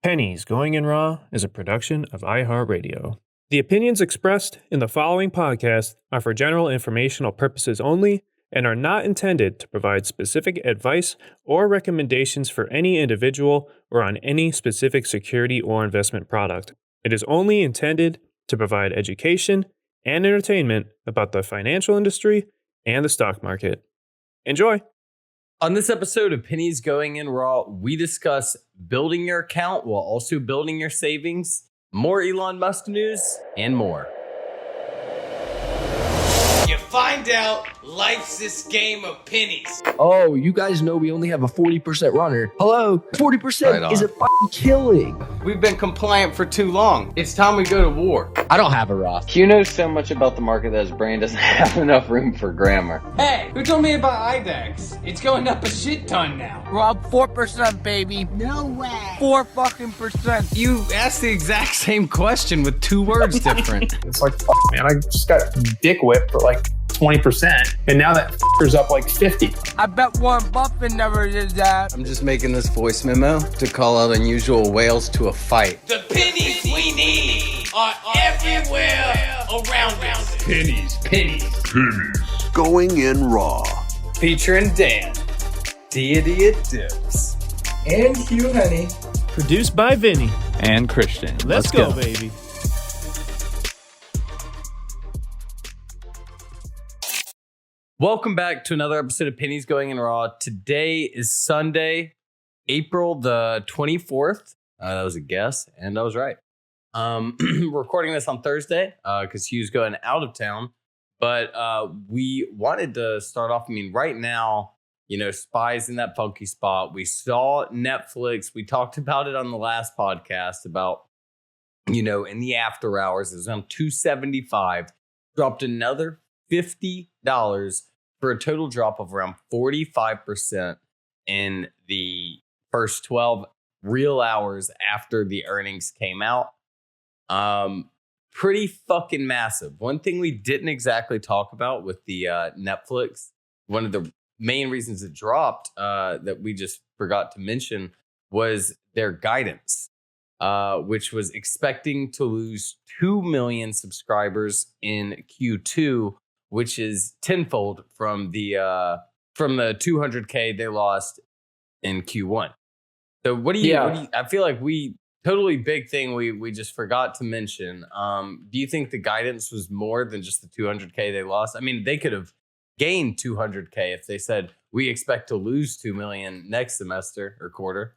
Pennies Going in Raw is a production of iHeartRadio. The opinions expressed in the following podcast are for general informational purposes only and are not intended to provide specific advice or recommendations for any individual or on any specific security or investment product. It is only intended to provide education and entertainment about the financial industry and the stock market. Enjoy! On this episode of Pennies Going in Raw, we discuss building your account while also building your savings, more Elon Musk news, and more. You find out life's this game of pennies. Oh, you guys know we only have a 40% runner. Hello? 40% is a fucking killing. We've been compliant for too long. It's time we go to war. I don't have a Roth. Hugh knows so much about the market that his brain doesn't have enough room for grammar. Hey, who told me about IDEX? It's going up a shit ton now. Rob, 4%, baby. No way. 4 fucking percent. You asked the exact same question with 2 words different. It's like, man, I just got dick whipped for like 20%, and now that f***er's up like 50. I bet Warren Buffett never did that. I'm just making this voice memo to call out unusual whales to a fight. The pennies we need are everywhere around us. Pennies. Going in Raw. Featuring Dan, Deity Dips, And Hugh, honey. Produced by Vinny. And Christian. Let's go, baby. Welcome back to another episode of Pennies Going in Raw. Today is Sunday, April the 24th. That was a guess, and I was right. Recording this on Thursday because Hugh's going out of town. But we wanted to start off, right now, Spy's in that funky spot. We saw Netflix. We talked about it on the last podcast about, in the after hours. It was on $275. Dropped another $50 for a total drop of around 45% in the first 12 real hours after the earnings came out. Pretty fucking massive. One thing we didn't exactly talk about with the Netflix, one of the main reasons it dropped that we just forgot to mention was their guidance, which was expecting to lose 2 million subscribers in Q2, which is tenfold from the 200K they lost in Q1. So what do you I feel like totally big thing we just forgot to mention. Do you think the guidance was more than just the 200K they lost? They could have gained 200K if they said we expect to lose 2 million next semester or quarter.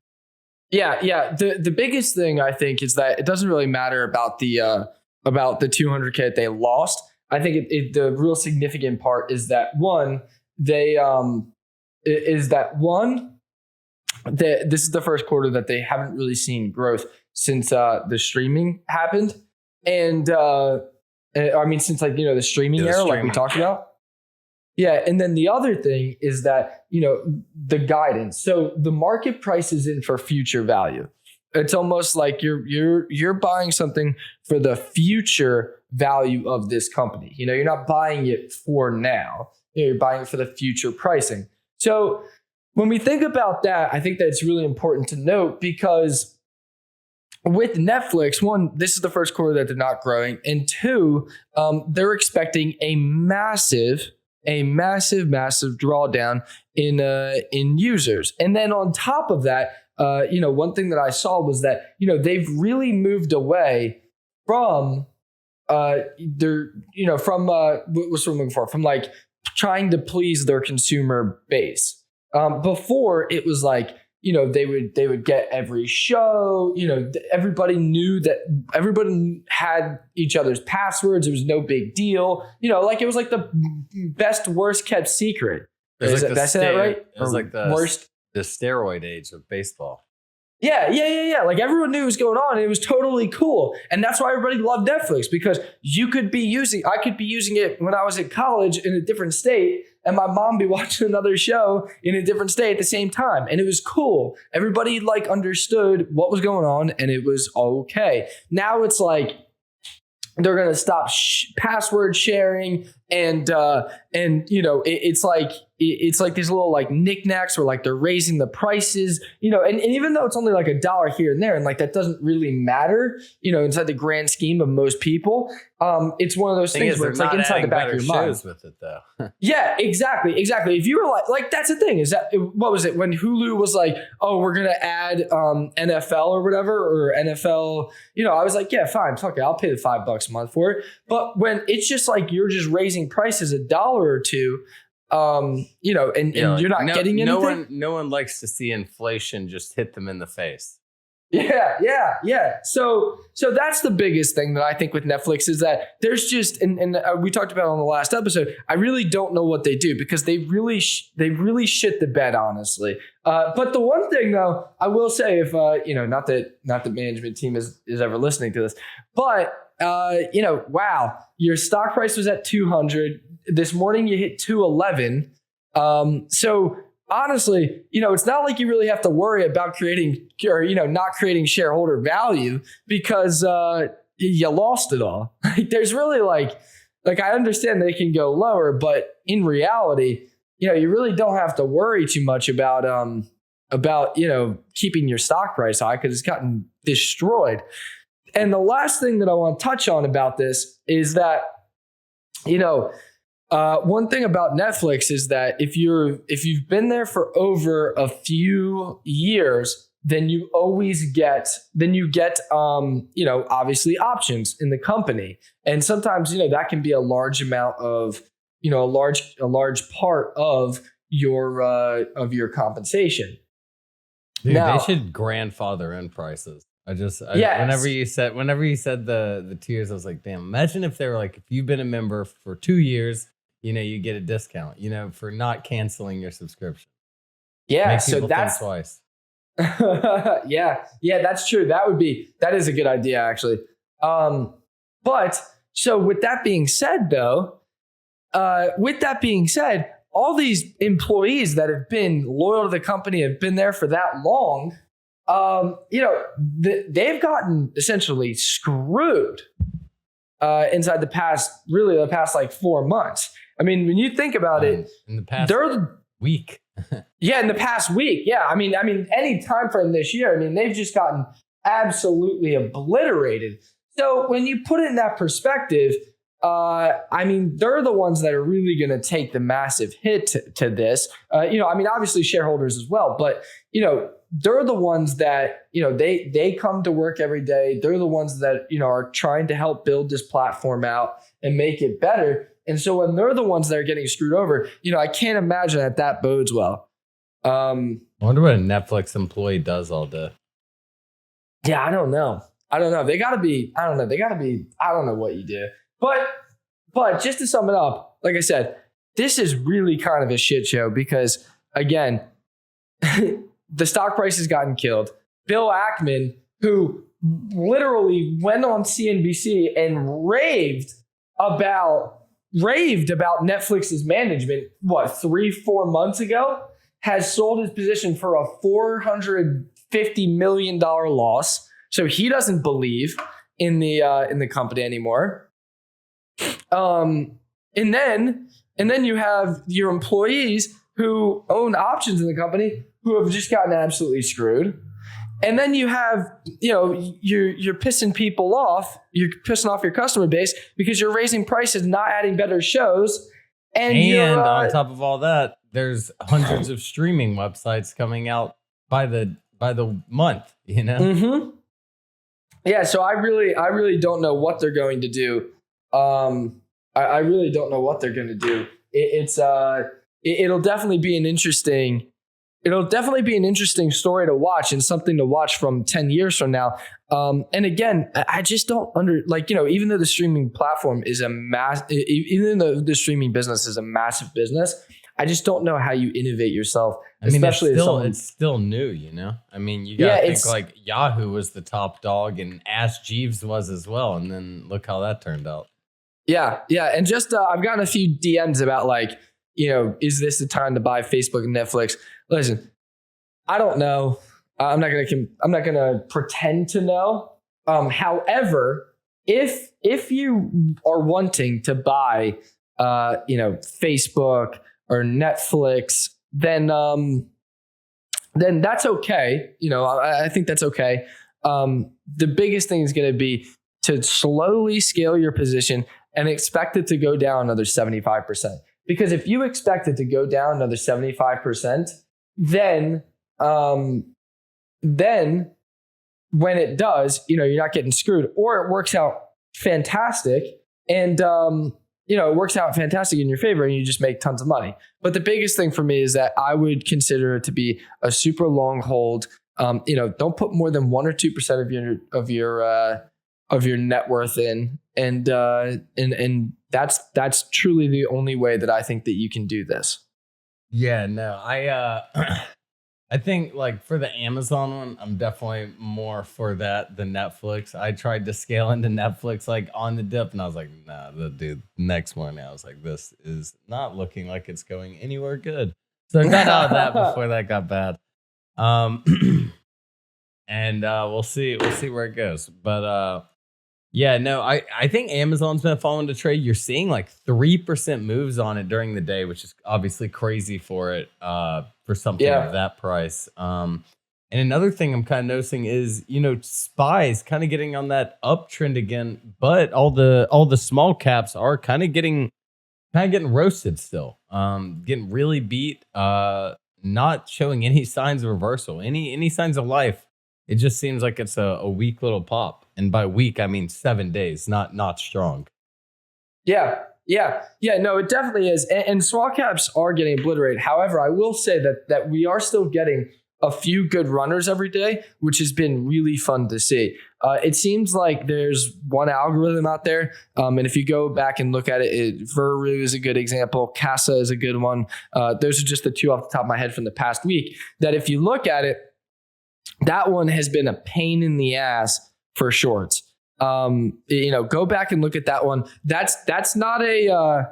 Yeah. The biggest thing I think is that it doesn't really matter about the 200K that they lost. I think the real significant part is that this is the first quarter that they haven't really seen growth since the streaming happened, and since the streaming era, like we talked about. Yeah, and then the other thing is that the guidance. So the market price is in for future value. It's almost like you're buying something for the future value of this company. You're not buying it for now. You're buying it for the future pricing. So when we think about that, I think that it's really important to note because with Netflix, one, this is the first quarter that they're not growing, and two, they're expecting a massive drawdown in users. And then on top of that, one thing that I saw was that, they've really moved away from from like trying to please their consumer base. Before it was like, they would get every show, everybody knew that everybody had each other's passwords. It was no big deal. It was like the best, worst kept secret. Did I say that right? It was like the steroid age of baseball. Yeah. Like everyone knew what was going on. And it was totally cool. And that's why everybody loved Netflix, because I could be using it when I was at college in a different state, and my mom be watching another show in a different state at the same time. And it was cool. Everybody understood what was going on, and it was okay. Now it's like they're going to stop password sharing. And it's like it's like these little like knickknacks where like they're raising the prices, and even though it's only like $1 here and there, and like that doesn't really matter, inside the grand scheme of most people, it's one of those things where it's like inside the back of your mind. With it though. Yeah, exactly. If you were like that's the thing is that what was it when Hulu was like, oh, we're gonna add NFL or whatever or NFL, I was like, yeah, fine, fuck it, I'll pay the $5 a month for it. But when it's just like you're just raising prices $1 or $2, and you're not getting anything. No one likes to see inflation just hit them in the face. Yeah. So that's the biggest thing that I think with Netflix is that there's just, and we talked about on the last episode, I really don't know what they do because they really shit the bed, honestly. But the one thing though, I will say if, not that management team is ever listening to this, but, wow, your stock price was at 200. This morning you hit 211. So honestly, it's not like you really have to worry about creating or, not creating shareholder value because you lost it all. There's really like I understand they can go lower, but in reality, you really don't have to worry too much about keeping your stock price high because it's gotten destroyed. And the last thing that I want to touch on about this is that, one thing about Netflix is that if you've been there for over a few years, then you get obviously options in the company, and sometimes that can be a large amount of a large part of your compensation. Dude, now, they should grandfather in prices. Yes. Whenever you said the tiers, I was like, damn, imagine if they were like, if you've been a member for 2 years, you get a discount, for not canceling your subscription. Yeah. Make so people that's think twice. yeah, that's true. That is a good idea, actually. But so with that being said, though, all these employees that have been loyal to the company have been there for that long. They've gotten essentially screwed inside the past like 4 months. I mean, when you think about it, in the past week. Yeah, in the past week. Yeah, I mean, any time frame this year. I mean, they've just gotten absolutely obliterated. So when you put it in that perspective, they're the ones that are really going to take the massive hit to this. Obviously shareholders as well, but they're the ones that they come to work every day. They're the ones that are trying to help build this platform out and make it better. And so when they're the ones that are getting screwed over, I can't imagine that bodes well. I wonder what a Netflix employee does all day. Yeah, I don't know. They gotta be, I don't know what you do. But just to sum it up, like I said, this is really kind of a shit show because again, the stock price has gotten killed. Bill Ackman, who literally went on CNBC and raved about Netflix's management, 3-4 months ago, has sold his position for a $450 million loss. So he doesn't believe in the company anymore. And then you have your employees who own options in the company who have just gotten absolutely screwed. And then you have, you're pissing people off. You're pissing off your customer base because you're raising prices, not adding better shows. And on top of all that, there's hundreds of streaming websites coming out by the month, Mm-hmm. Yeah. So I really don't know what they're going to do. I really don't know what they're going to do. It'll definitely be an interesting story to watch and something to watch from 10 years from now. And again, I just don't even though the streaming platform is even though the streaming business is a massive business, I just don't know how you innovate yourself. Especially it's still new, I mean, you got to think like Yahoo was the top dog and Ask Jeeves was as well. And then look how that turned out. Yeah. And just, I've gotten a few DMs about is this the time to buy Facebook and Netflix? Listen, I don't know. I'm not gonna pretend to know. However, if you are wanting to buy, Facebook or Netflix, then that's okay. I think that's okay. The biggest thing is going to be to slowly scale your position and expect it to go down another 75%. Because if you expect it to go down another 75%, then when it does, you're not getting screwed, or it works out fantastic and it works out fantastic in your favor and you just make tons of money. But the biggest thing for me is that I would consider it to be a super long hold. Don't put more than 1 or 2% of your net worth in, and that's truly the only way that I think that you can do this. Yeah, no, I think like for the Amazon one, I'm definitely more for that than Netflix. I tried to scale into Netflix like on the dip, and I was like, nah, next morning I was like, this is not looking like it's going anywhere good. So I got out of that before that got bad. And we'll see where it goes. But yeah, no, I think Amazon's been following the trade. You're seeing like 3% moves on it during the day, which is obviously crazy for it, for something of that price. And another thing I'm kind of noticing is, SPY's kind of getting on that uptrend again, but all the small caps are kind of getting roasted still, getting really beat, not showing any signs of reversal, any signs of life. It just seems like it's a weak little pop. And by weak, I mean 7 days, not strong. Yeah, no, it definitely is. And small caps are getting obliterated. However, I will say that we are still getting a few good runners every day, which has been really fun to see. It seems like there's one algorithm out there. And if you go back and look at it, Veru is a good example. Casa is a good one. Those are just the two off the top of my head from the past week, that if you look at it, that one has been a pain in the ass for shorts. Go back and look at that one. That's not a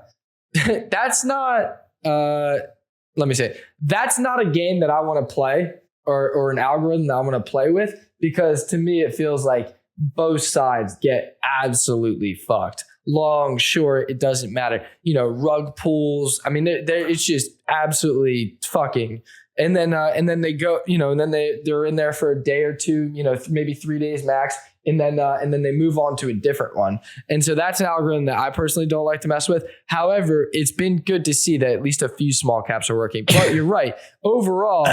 game that I want to play, or an algorithm that I want to play with, because to me it feels like both sides get absolutely fucked. Long, short, it doesn't matter. Rug pulls. I mean, it's just absolutely fucking. And then they go, and then they're in there for a day or two, maybe 3 days max. And then they move on to a different one. And so that's an algorithm that I personally don't like to mess with. However, it's been good to see that at least a few small caps are working. But you're right. Overall,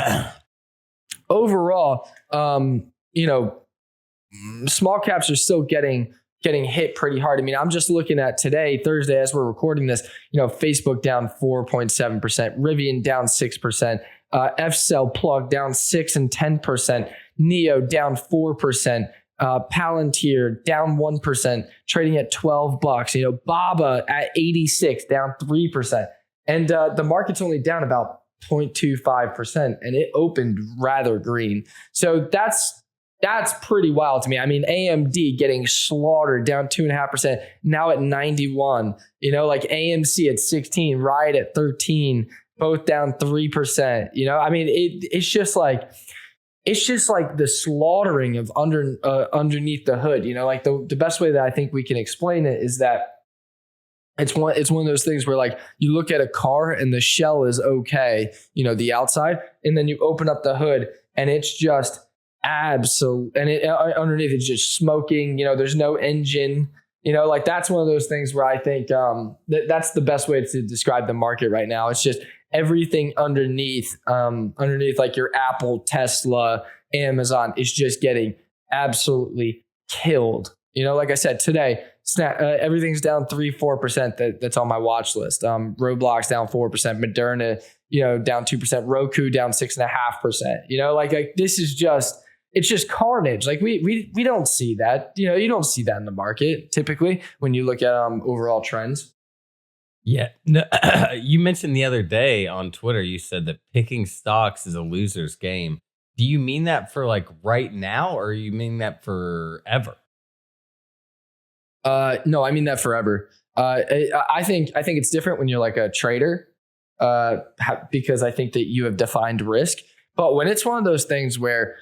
small caps are still getting hit pretty hard. I mean, I'm just looking at today, Thursday, as we're recording this, Facebook down 4.7%, Rivian down 6%, F-Cell Plug down 6 and 10%, Neo down 4%, Palantir down 1%, trading at $12. Baba at 86, down 3%. And the market's only down about 0.25%, and it opened rather green. So that's pretty wild to me. I mean, AMD getting slaughtered, down 2.5%, now at 91. Like AMC at 16, Riot at 13, both down 3%. I mean, it's just like the slaughtering of underneath the hood. Like the best way that I think we can explain it is that it's one of those things where, like, you look at a car and the shell is okay, the outside, and then you open up the hood and it's just underneath it's just smoking. There's no engine. Like that's one of those things where I think that's the best way to describe the market right now. It's just everything underneath like your Apple, Tesla, Amazon is just getting absolutely killed. Like I said, today, everything's down 3-4%. That's on my watch list. Roblox down 4%, Moderna, down 2%, Roku down 6.5%. Like this is it's just carnage. Like we don't see that. You don't see that in the market typically when you look at overall trends. Yeah. No, you mentioned the other day on Twitter, you said that picking stocks is a loser's game. Do you mean that for like right now, or you mean that forever? No, I mean that forever. I think it's different when you're like a trader, because I think that you have defined risk. But when it's one of those things where,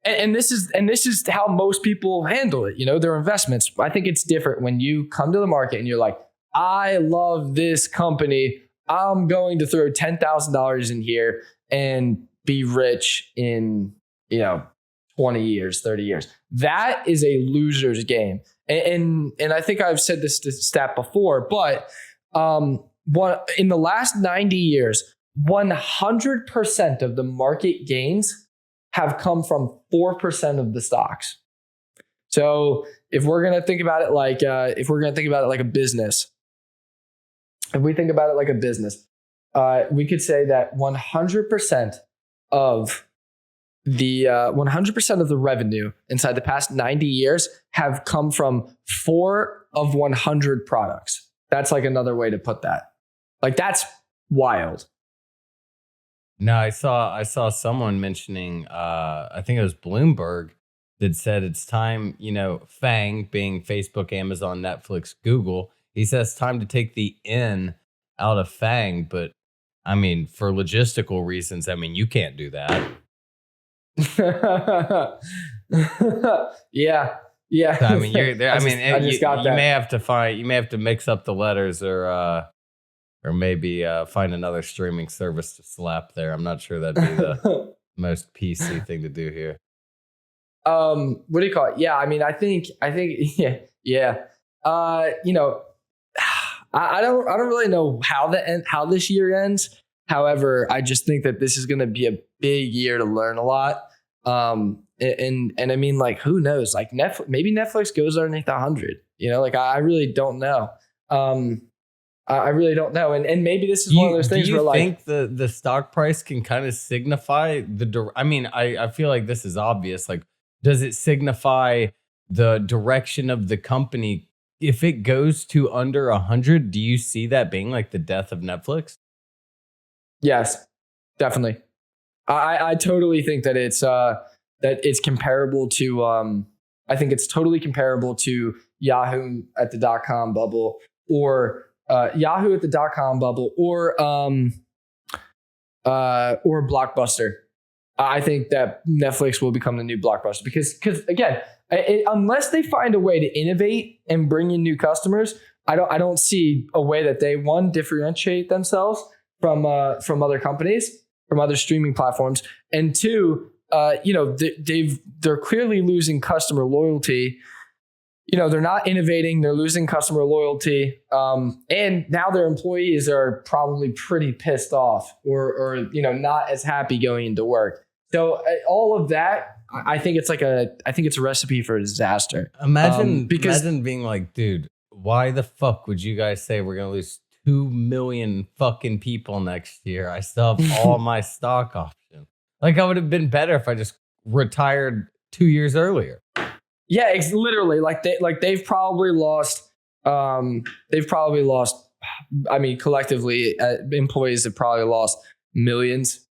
and this is how most people handle it, their investments. I think it's different when you come to the market and you're like, I love this company. I'm going to throw $10,000 in here and be rich in, 20 years, 30 years. That is a loser's game. And I think I've said this stat before, but in the last 90 years, 100% of the market gains have come from 4% of the stocks. So if we're going to think about it like a business, we could say that 100% of the 100% of the revenue inside the past 90 years have come from 4 of 100 products. That's like another way to put that. Like, that's wild. No, I saw someone mentioning, I think it was Bloomberg, that said it's time, FANG being Facebook, Amazon, Netflix, Google. He says time to take the N out of FANG, but I mean, for logistical reasons, I mean, you can't do that. Yeah. So, I mean, you're there. You may have to mix up the letters, or maybe find another streaming service to slap there. I'm not sure that'd be the most PC thing to do here. What do you call it? Yeah, I mean, I think, yeah. I don't really know how this year ends. However, I just think that this is going to be a big year to learn a lot. And I mean, like, who knows? Like, maybe Netflix goes underneath 100. I really don't know. I really don't know. And maybe this is one of those things where, like, do you think the stock price can kind of signify I feel like this is obvious. Like, does it signify the direction of the company? If it goes to under 100, do you see that being like the death of Netflix? Yes, definitely. I totally think that it's comparable to I think it's totally comparable to Yahoo at the .com bubble, or Yahoo at the .com bubble, or Blockbuster. I think that Netflix will become the new Blockbuster because again, unless they find a way to innovate and bring in new customers, I don't see a way that they, one, differentiate themselves from other companies, from other streaming platforms, and two, they're clearly losing customer loyalty. They're not innovating, they're losing customer loyalty, and now their employees are probably pretty pissed off or not as happy going into work. So all of that, I think it's a recipe for a disaster. Imagine being like, dude, why the fuck would you guys say we're gonna lose 2 million fucking people next year? I still have all my stock options. Like, I would have been better if I just retired 2 years earlier. Yeah, it's literally they've probably lost. I mean, collectively, employees have probably lost millions.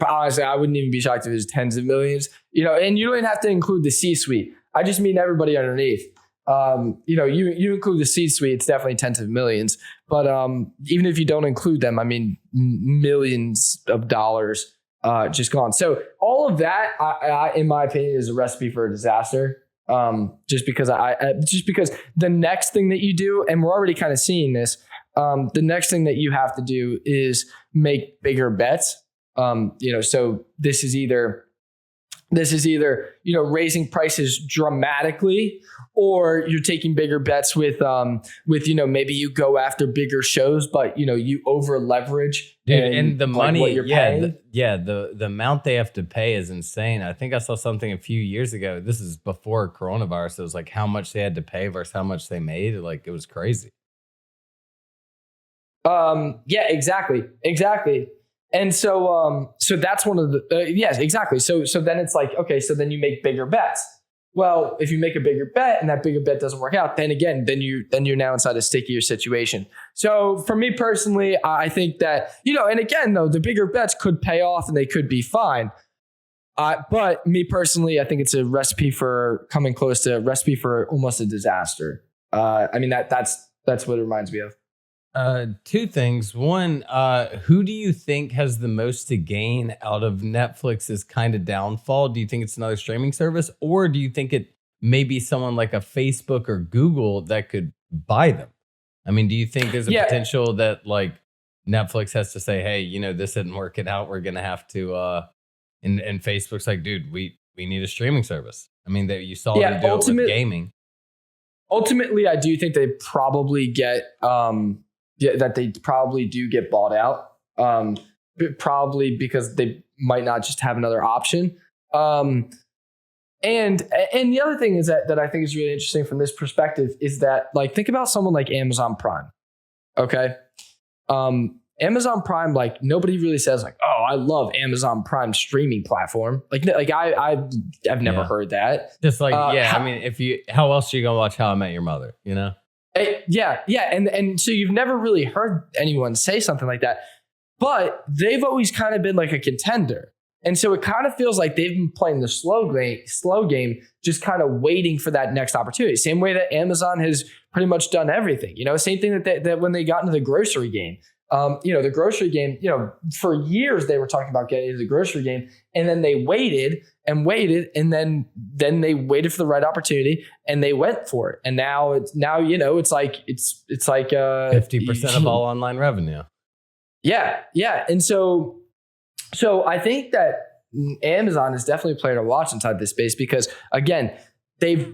Honestly, I wouldn't even be shocked if it was tens of millions. And you don't even have to include the C-suite. I just mean everybody underneath. You include the C-suite, it's definitely tens of millions. But even if you don't include them, I mean, millions of dollars just gone. So all of that, I in my opinion, is a recipe for a disaster. Just because the next thing that you do, and we're already kind of seeing this, the next thing that you have to do is make bigger bets. So this is either raising prices dramatically, or you're taking bigger bets with maybe you go after bigger shows, but you over leverage. And the money, what you're paying. The amount they have to pay is insane. I think I saw something a few years ago. This is before coronavirus. It was like how much they had to pay versus how much they made. Like, it was crazy. Yeah, exactly. And so that's one of the, yes, exactly. So then it's like, okay, so then you make bigger bets. Well, if you make a bigger bet and that bigger bet doesn't work out, then you're now inside a stickier situation. So for me personally, I think that, and again, though, the bigger bets could pay off and they could be fine. But me personally, I think it's a recipe for almost a disaster. I mean, that's what it reminds me of. Two things. One, who do you think has the most to gain out of Netflix's kind of downfall? Do you think it's another streaming service, or do you think it may be someone like a Facebook or Google that could buy them? I mean, do you think there's a potential that, like, Netflix has to say, hey, this isn't working out. We're going to have to, and Facebook's like, dude, we need a streaming service. I mean, you saw them do it with gaming. Ultimately, I do think they probably get, that they probably do get bought out. Probably because they might not just have another option. And the other thing is that I think is really interesting from this perspective is that, like, think about someone like Amazon Prime. Okay. Amazon Prime, like, nobody really says like, oh, I love Amazon Prime streaming platform. Like I've never heard that. Just like, I mean, how else are you going to watch How I Met Your Mother, Yeah. And so you've never really heard anyone say something like that, but they've always kind of been like a contender. And so it kind of feels like they've been playing the slow game, just kind of waiting for that next opportunity. Same way that Amazon has pretty much done everything. Same thing that when they got into the grocery game. The grocery game, for years they were talking about getting into the grocery game, and then they waited, and then they waited for the right opportunity and they went for it. And now it's like 50% of all online revenue. Yeah. And so I think that Amazon has definitely played a watch inside this space because, again, they've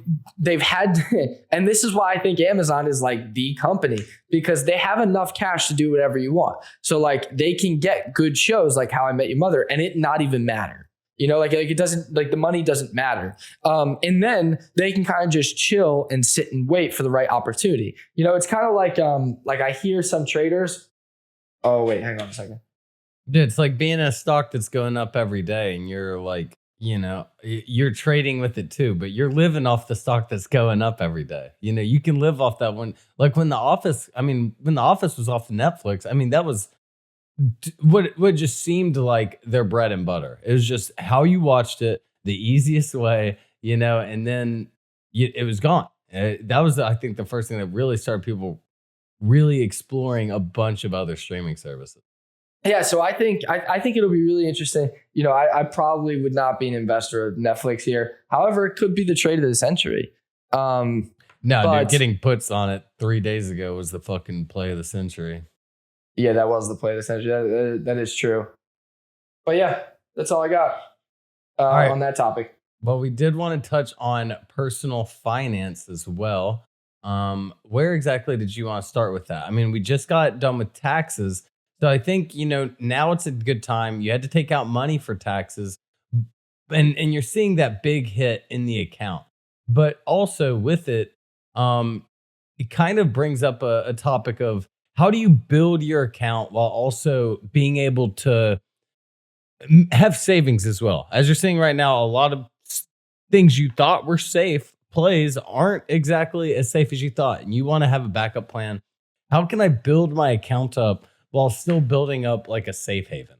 had, and this is why I think Amazon is like the company, because they have enough cash to do whatever you want. So like they can get good shows like How I Met Your Mother and it not even matter. Like it doesn't, like the money doesn't matter. And then they can kind of just chill and sit and wait for the right opportunity. It's kind of like I hear some traders. Oh wait, hang on a second. Dude, it's like being a stock that's going up every day and you're like, you're trading with it too, but you're living off the stock that's going up every day. You can live off that one. Like when The Office was off Netflix, I mean, that was what just seemed like their bread and butter. It was just how you watched it, the easiest way, and then it was gone. That was, I think, the first thing that really started people really exploring a bunch of other streaming services. Yeah, so I think it'll be really interesting. I probably would not be an investor of Netflix here. However, it could be the trade of the century. Dude, getting puts on it 3 days ago was the fucking play of the century. Yeah, that was the play of the century. That is true. But yeah, that's all I got right. On that topic. Well, we did want to touch on personal finance as well. Where exactly did you want to start with that? I mean, we just got done with taxes. So I think, now it's a good time. You had to take out money for taxes and you're seeing that big hit in the account. But also with it, it kind of brings up a topic of how do you build your account while also being able to have savings as well? As you're seeing right now, a lot of things you thought were safe plays aren't exactly as safe as you thought. And you want to have a backup plan. How can I build my account up while still building up like a safe haven?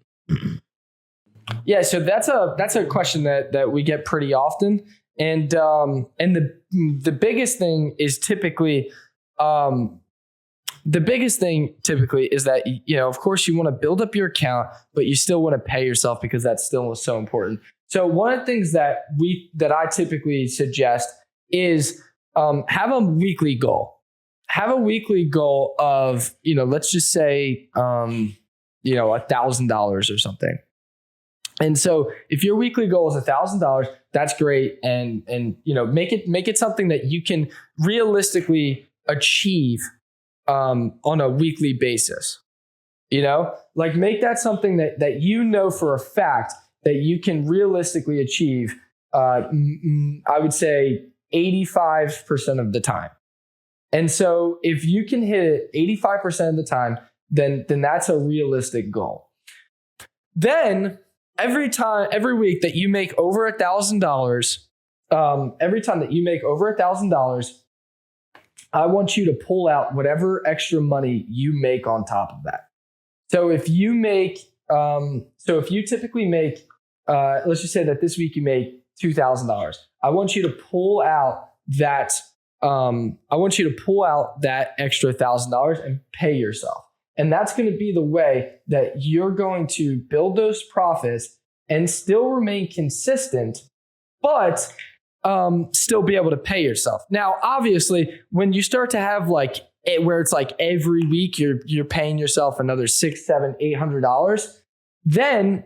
Yeah, so that's a question that we get pretty often, and the biggest thing is typically is that of course you want to build up your account, but you still want to pay yourself because that's still so important. So one of the things that I typically suggest is have a weekly goal. Have a weekly goal of, let's just say, $1,000 or something. And so if your weekly goal is $1,000, that's great. And make it something that you can realistically achieve on a weekly basis. Like make that something that for a fact that you can realistically achieve, I would say 85% of the time. And so if you can hit it 85% of the time, then that's a realistic goal. Then every week that you make over $1,000, I want you to pull out whatever extra money you make on top of that. So if you typically make, let's just say that this week you make $2,000, I want you to pull out that. That extra $1,000 and pay yourself. And that's going to be the way that you're going to build those profits and still remain consistent, but still be able to pay yourself. Now, obviously, when you start to have like where it's like every week you're paying yourself another $600, $700, $800,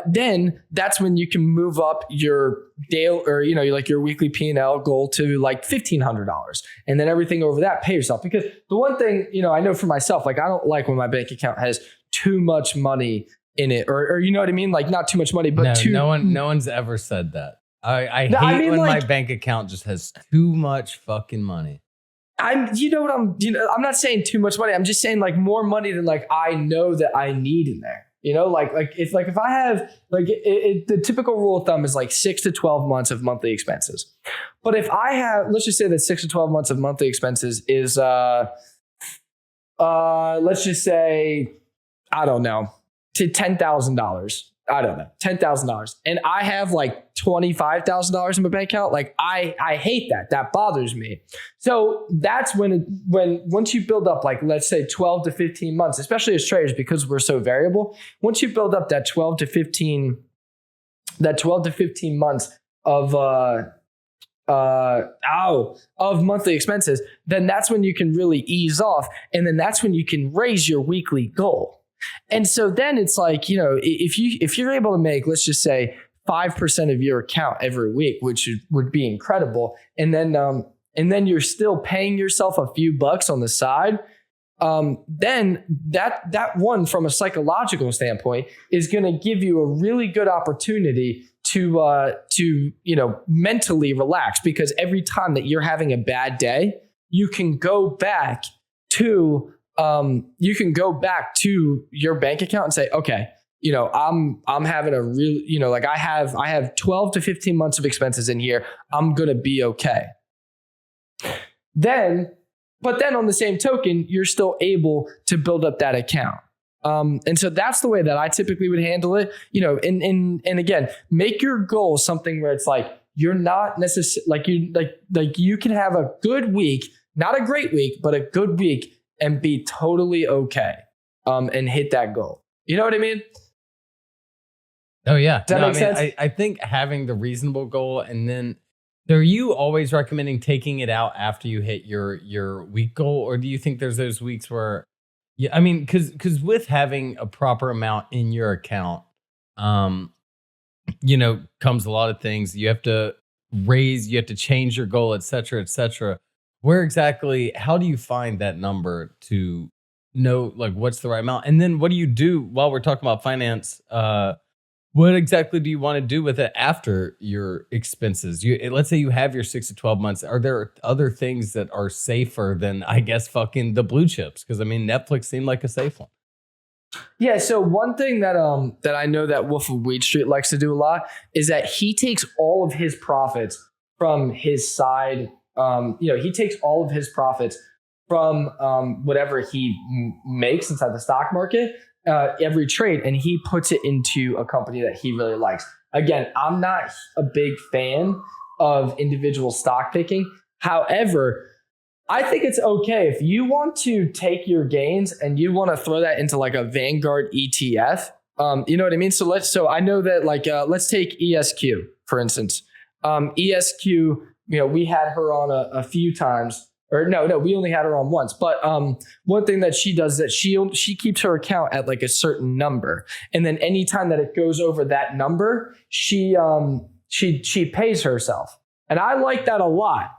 then that's when you can move up your daily or like your weekly P&L goal to like $1,500, and then everything over that, pay yourself. Because the one thing I know for myself, like I don't like when my bank account has too much money in it, or you know what I mean, like not too much money, but no one's ever said that. I hate when my bank account just has too much fucking money. I'm not saying too much money. I'm just saying like more money than like I know that I need in there. If I have the typical rule of thumb is like 6 to 12 months of monthly expenses. But if I have, let's just say that 6 to 12 months of monthly expenses is, let's just say, I don't know, to $10,000. I don't know, $10,000. And I have like $25,000 in my bank account. Like I hate that. That bothers me. So that's when once you build up, like, let's say 12 to 15 months, especially as traders, because we're so variable, once you build up that 12 to 15 months of monthly expenses, then that's when you can really ease off. And then that's when you can raise your weekly goal. And so then it's like, if you're able to make, let's just say 5% of your account every week, which would be incredible. And then you're still paying yourself a few bucks on the side. Then that one, from a psychological standpoint, is going to give you a really good opportunity to mentally relax, because every time that you're having a bad day, you can go back to your bank account and say, okay, I'm having a real, like I have 12 to 15 months of expenses in here. I'm going to be okay. But then on the same token, you're still able to build up that account. And so that's the way that I typically would handle it, and again, make your goal something where it's like, you're not necessarily like you can have a good week, not a great week, but a good week, and be totally okay, and hit that goal. You know what I mean? Oh yeah. Does that make sense? I think having the reasonable goal, and then are you always recommending taking it out after you hit your week goal, or do you think there's those weeks where, yeah, I mean, because with having a proper amount in your account, comes a lot of things. You have to change your goal, et cetera, et cetera. How do you find that number to know, like, what's the right amount? And then what do you do while we're talking about finance? What exactly do you want to do with it after your expenses? Let's say you have your 6 to 12 months. Are there other things that are safer than, I guess, fucking the blue chips? Because I mean, Netflix seemed like a safe one. Yeah. So one thing that I know that Wolf of Weed Street likes to do a lot is that he takes all of his profits from his side. He takes all of his profits from whatever he makes inside the stock market, every trade, and he puts it into a company that he really likes. Again, I'm not a big fan of individual stock picking. However, I think it's okay if you want to take your gains and you want to throw that into like a Vanguard ETF. You know what I mean? So I know that, like, let's take ESQ, for instance. ESQ, we had her on a few times, or no, we only had her on once. But one thing that she does is that she keeps her account at like a certain number, and then anytime that it goes over that number, she pays herself, and I like that a lot.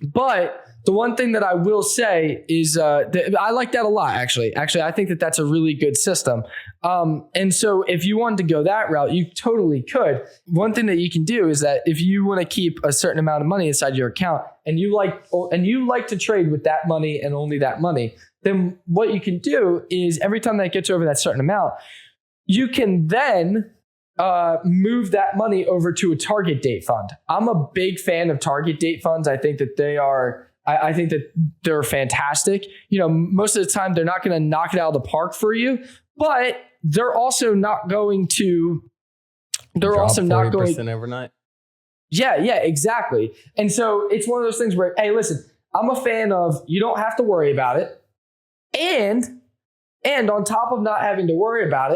But the one thing that I will say is that I like that a lot, actually. Actually, I think that that's a really good system. And so if you wanted to go that route, you totally could. One thing that you can do is that if you want to keep a certain amount of money inside your account, and you like to trade with that money and only that money, then what you can do is every time that gets over that certain amount, you can then move that money over to a target date fund. I'm a big fan of target date funds. I think that I think that they're fantastic. Most of the time they're not going to knock it out of the park for you, but they're also not going to. They're also not going overnight. Yeah, exactly. And so it's one of those things where, hey, listen, I'm a fan of, you don't have to worry about it, and on top of not having to worry about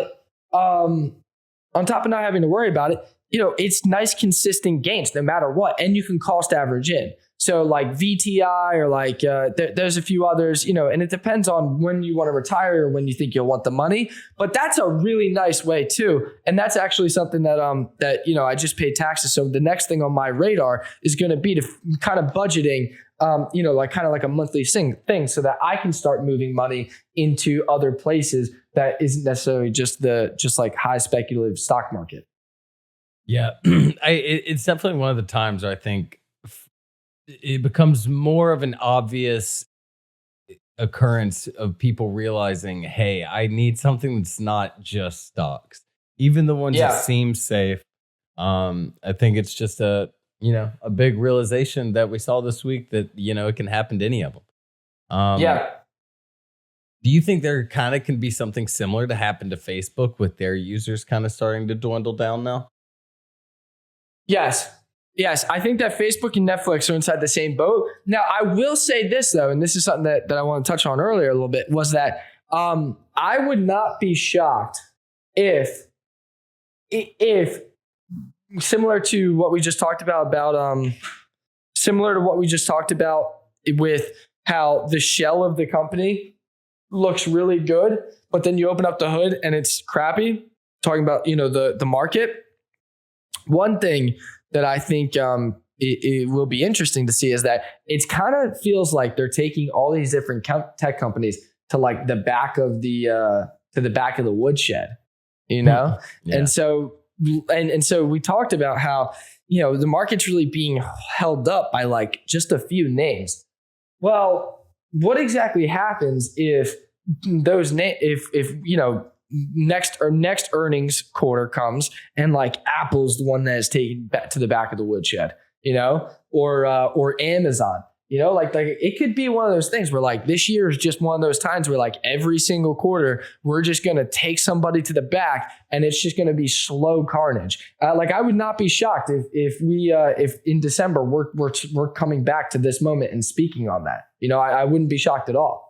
it, it's nice, consistent gains no matter what. And you can cost average in. So like VTI or like there's a few others, and it depends on when you want to retire or when you think you'll want the money. But that's a really nice way too. And that's actually something that I just paid taxes. So the next thing on my radar is going to be to kind of budgeting, like a monthly thing so that I can start moving money into other places that isn't necessarily just like high speculative stock market. Yeah, it's definitely one of the times where I think it becomes more of an obvious occurrence of people realizing, hey, I need something that's not just stocks, even the ones that seem safe. I think it's just a big realization that we saw this week that, it can happen to any of them. Do you think there kind of can be something similar to happen to Facebook with their users kind of starting to dwindle down now? Yes, I think that Facebook and Netflix are inside the same boat. Now, I will say this, though, and this is something that I want to touch on earlier a little bit, was that I would not be shocked if similar to what we just talked about with how the shell of the company looks really good, but then you open up the hood and it's crappy, talking about, the market. One thing that I think it will be interesting to see is that it's kind of feels like they're taking all these different tech companies to like the back of the woodshed, Yeah. And so we talked about how, the market's really being held up by like just a few names. Well, what exactly happens if those next earnings quarter comes and like Apple's the one that is taken back to the back of the woodshed, or Amazon, like it could be one of those things where like this year is just one of those times where like every single quarter we're just going to take somebody to the back and it's just going to be slow carnage. Like I would not be shocked if in December we're coming back to this moment and speaking on that. I wouldn't be shocked at all.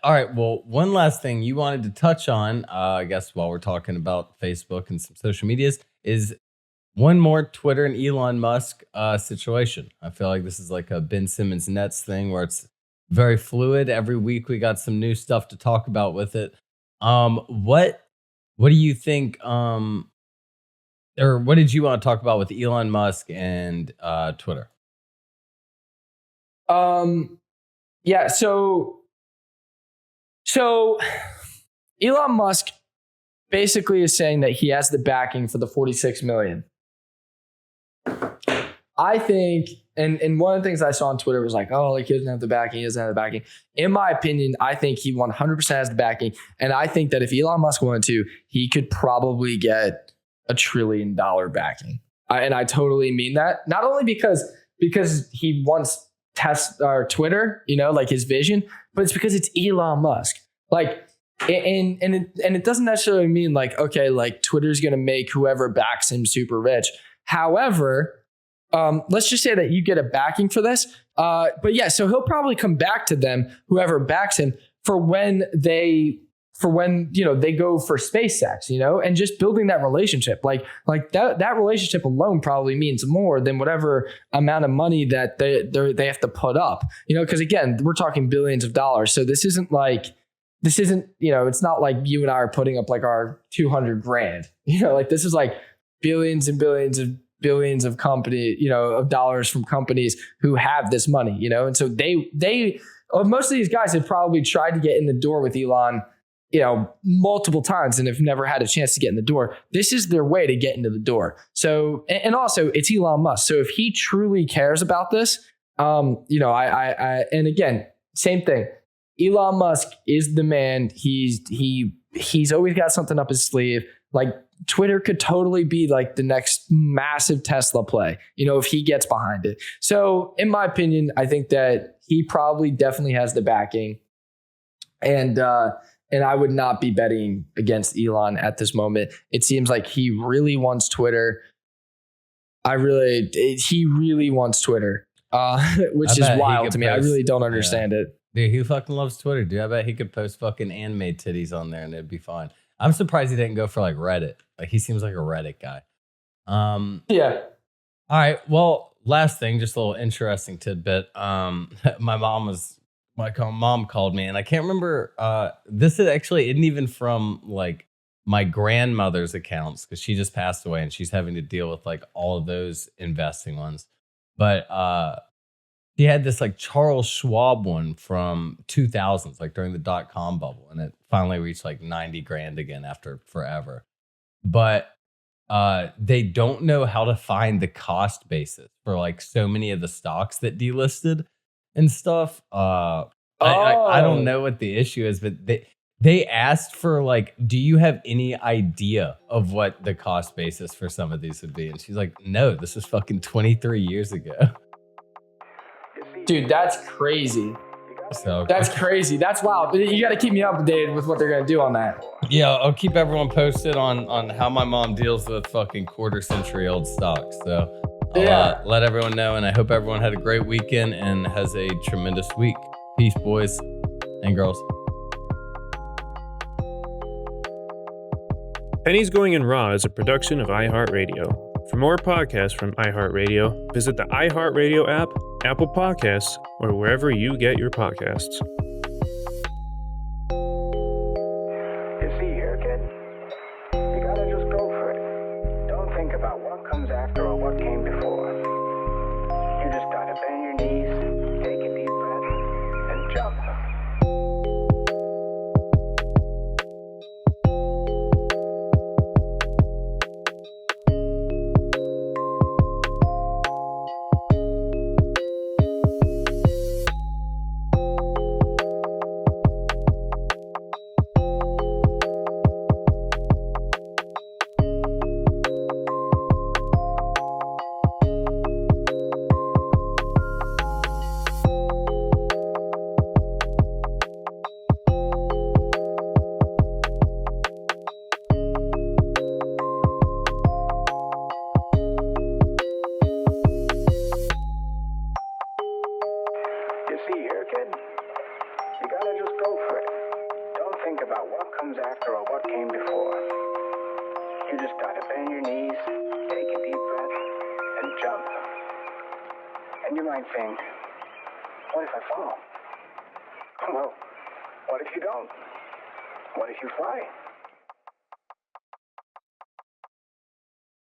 All right. Well, one last thing you wanted to touch on, I guess, while we're talking about Facebook and some social medias, is one more Twitter and Elon Musk situation. I feel like this is like a Ben Simmons Nets thing where it's very fluid. Every week we got some new stuff to talk about with it. What do you think? Or what did you want to talk about with Elon Musk and Twitter? Yeah. So Elon Musk basically is saying that he has the backing for the 46 million. I think, and one of the things I saw on Twitter was like, oh, like he doesn't have the backing, he doesn't have the backing. In my opinion, I think he 100% has the backing. And I think that if Elon Musk wanted to, he could probably get $1 trillion backing. And I totally mean that. Not only because he wants Twitter, like his vision, but it's because it's Elon Musk. Like, and it doesn't necessarily mean like, okay, like Twitter's going to make whoever backs him super rich. However, let's just say that you get a backing for this. But yeah, so he'll probably come back to them, whoever backs him, for when they go for SpaceX, and just building that relationship. Like that relationship alone probably means more than whatever amount of money that they have to put up, because again, we're talking billions of dollars. So this isn't, it's not like you and I are putting up like our 200 grand, like this is like billions and billions of company, of dollars from companies who have this money, and so most of these guys have probably tried to get in the door with Elon, multiple times and have never had a chance to get in the door. This is their way to get into the door. So, and also it's Elon Musk. So if he truly cares about this, and again, same thing. Elon Musk is the man. He's always got something up his sleeve. Like Twitter could totally be like the next massive Tesla play, if he gets behind it. So in my opinion, I think that he probably definitely has the backing, and I would not be betting against Elon at this moment. It seems like he really wants Twitter. He really wants Twitter, which is wild to me. I really don't understand it. Dude, he fucking loves Twitter, dude. I bet he could post fucking anime titties on there and it'd be fine. I'm surprised he didn't go for like Reddit. Like he seems like a Reddit guy. Yeah. All right. Well, last thing, just a little interesting tidbit. My mom called me, and I can't remember. This is actually isn't even from like my grandmother's accounts because she just passed away, and she's having to deal with like all of those investing ones. But she had this like Charles Schwab one from 2000s, like during the .com bubble, and it finally reached like 90 grand again after forever. But they don't know how to find the cost basis for like so many of the stocks that delisted and stuff. I don't know what the issue is, but they asked for like, do you have any idea of what the cost basis for some of these would be? And she's like, no, this is fucking 23 years ago. Dude, that's crazy. So That's crazy. That's wild. You got to keep me updated with what they're going to do on that. yeah, I'll keep everyone posted on how my mom deals with fucking quarter-century old stocks. So I'll let everyone know, and I hope everyone had a great weekend and has a tremendous week. Peace, boys and girls. Pennies Going in Raw is a production of iHeartRadio. For more podcasts from iHeartRadio, visit the iHeartRadio app, Apple Podcasts, or wherever you get your podcasts. You see here, kid? You gotta just go for it. Don't think about what comes after or what came before. You just gotta bend your knees, take a deep breath, and jump. You see here, kid? You gotta just go for it. Don't think about what comes after or what came before. You just gotta bend your knees, take a deep breath, and jump. And you might think, what if I fall? Well, what if you don't? What if you fly?